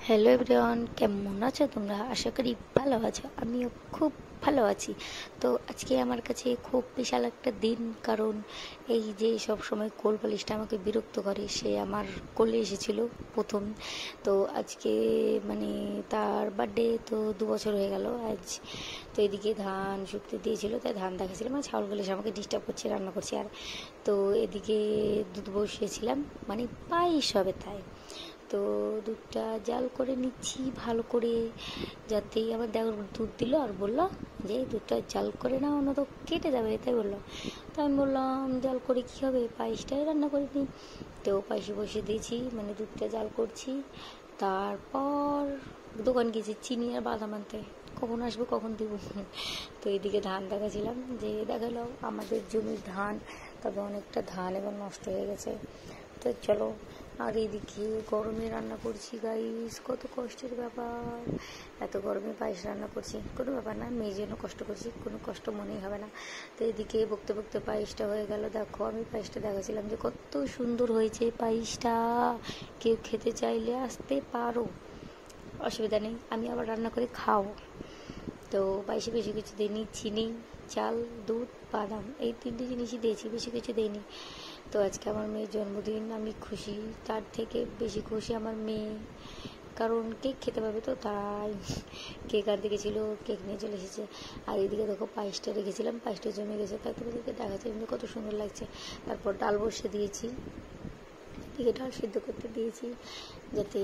Hello everyone, কেমন আছো তোমরা? আশা করি ভালো আছো। আমিও খুব ভালো আছি। তো আজকে আমার কাছে খুব বিশাল একটা দিন, কারণ এই যে সব সময় কোল বালিশটা আমাকে বিরক্ত করে, সে আমার কোলে এসেছিল প্রথম। তো আজকে মানে তার বার্থডে, তো 2 বছর হয়ে গেল আজ। তো এদিকে ধান শুকতে দিয়েছিল, তাই ধান দেখাচ্ছিলাম, মানে ছাগল বালিশ আমাকে ডিস্টার্ব করছে, রান্না করছি। আর তো এদিকে দুধ বসিয়েছিলাম, মানে পায়েস হবে তাই। তো দুধটা জাল করে নিচ্ছি ভালো করে, যাতেই আমার দেওর দুধ দিল আর বললো যে দুধটা জাল করে নাও, না তো কেটে যাবে, তাই বললো। তো আমি বললাম জাল করে কী হবে, পায়েসটাই রান্না করে নিই। তো পায়েসে বসে দিয়েছি, মানে দুধটা জাল করছি। তারপর দোকান গেছি চিনি আর বাদাম আনতে, কখন আসবে কখন দিব। তো এদিকে ধান দেখাছিলাম, যে দেখালো আমাদের জমির ধান, তবে অনেকটা ধান এবার নষ্ট হয়ে গেছে। তো চলো, আর এদিকে গরমে রান্না করছি গাইস, কত কষ্টের ব্যাপার। এত গরমে পায়েস রান্না করছি, কোনো ব্যাপার না, মেয়ের জন্য কষ্ট করছি, কোনো কষ্ট মনেই হবে না। তো এদিকে বকতে বকতে পায়েসটা হয়ে গেল। দেখো আমি পায়েসটা দেখাছিলাম যে কত সুন্দর হয়েছে পায়েসটা, কেউ খেতে চাইলে আসতে পারো, অসুবিধা নেই, আমি আবার রান্না করে খাও। তো পায়েসে বেশি কিছু দিইনি, চিনি, চাল, দুধ, বাদাম, এই 3টে জিনিসই দিয়েছি, বেশি কিছু দিইনি। তো আজকে আমার মেয়ের জন্মদিন, আমি খুশি, তার থেকে বেশি খুশি আমার মেয়ে, কারণ কেক খেতে পাবে, তো তাই কেক আনতে গেছিলো, কেক নিয়ে চলে এসেছে। আর এইদিকে দেখো পায়েসটা রেখেছিলাম, পায়েসটা জমে গেছে, তাই তোমাদেরকে দেখাচ্ছে এমনি কত সুন্দর লাগছে। তারপর ডাল বসিয়ে দিয়েছি, এদিকে ডাল সিদ্ধ করতে দিয়েছি, যাতে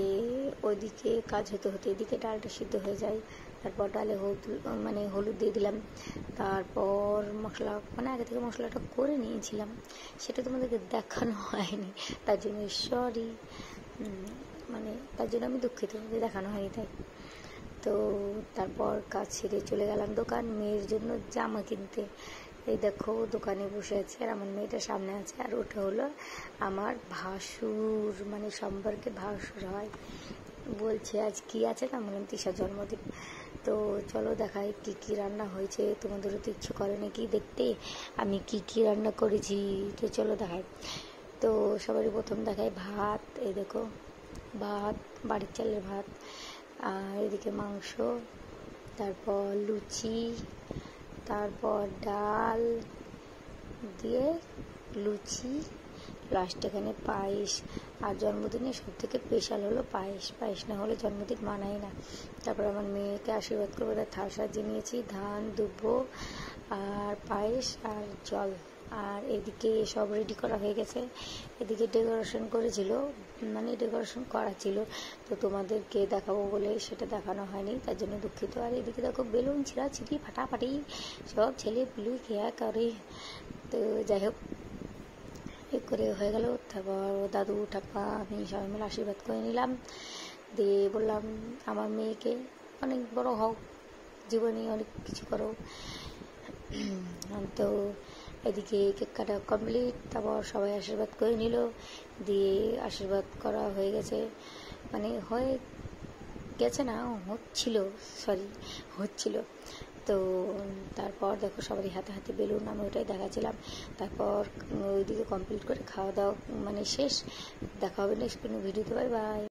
ওইদিকে কাজ হতে হতে এদিকে ডালটা সিদ্ধ হয়ে যায়। তারপর ডালে হলুদ দিয়ে দিলাম। তারপর মশলা, মানে আগে থেকে মশলাটা করে নিয়েছিলাম, সেটা তোমাদেরকে দেখানো হয়নি, তার জন্য সরি, মানে তার জন্য আমি দুঃখিত যে দেখানো হয়নি তাই। তো তারপর কাজ সেরে চলে গেলাম দোকান, মেয়ের জন্য জামা কিনতে। এই দেখো দোকানে বসে আছে, আর আমার মেয়েটা সামনে আছে, আর ওটা হলো আমার ভাসুর, মানে সম্পর্কে ভাসুর হয়। বলছে আজ কি আছে, না বললাম তিশার জন্মদিন। তো চলো দেখাই কি কি রান্না হয়েছে, তোমাদেরও তো ইচ্ছে করে নাকি দেখতে আমি কি কি রান্না করেছি। তো চলো দেখাই। তো সবারই প্রথম দেখাই ভাত, এই দেখো ভাত, বাড়ির চালের ভাত, আর এদিকে মাংস, তারপর লুচি, তারপর ডাল দিয়ে লুচি, লাস্ট এখানে পায়েস। আর জন্মদিনে সব থেকে স্পেশাল হলো পায়েস, পায়েস না হলে জন্মদিন মানাই না। তারপর আমার মেয়েকে আশীর্বাদ করবো, তার থাল সাজিয়ে নিয়েছি, ধান, দুব্বো আর পায়েস আর জল। আর এদিকে সব রেডি করা হয়ে গেছে, এদিকে ডেকোরেশন করেছিল, মানে ডেকোরেশন করা ছিল, তো তোমাদেরকে দেখাবো বলে সেটা দেখানো হয়নি, তার জন্য দুঃখিত। আর এদিকে দেখো বেলুন ছিঁড়াছিঁড়ি ফাটাফাটি, সব ছেলে পুলু খেয়া করে। তো যাই হোক, এ করে হয়ে গেল। তারপর দাদু ঠাকুমা আমি সবাই মিলে আশীর্বাদ করে নিলাম, দিয়ে বললাম আমার মেয়েকে অনেক বড় হও, জীবনে অনেক কিছু করো। তো এদিকে কেক কাটা কমপ্লিট, তারপর সবাই আশীর্বাদ করে নিল, দিয়ে আশীর্বাদ করা হয়ে গেছে, মানে হয়ে গেছে না, হচ্ছিল। তো তারপর দেখো সবারই হাতে হাতে বেলুন, আমি ওটাই দেখাচ্ছিলাম। তারপর ওইদিকে কমপ্লিট করে খাওয়া দাওয়া মানে শেষ। দেখা হবে নেক্সট কোনো ভিডিওতে, বাই বাই।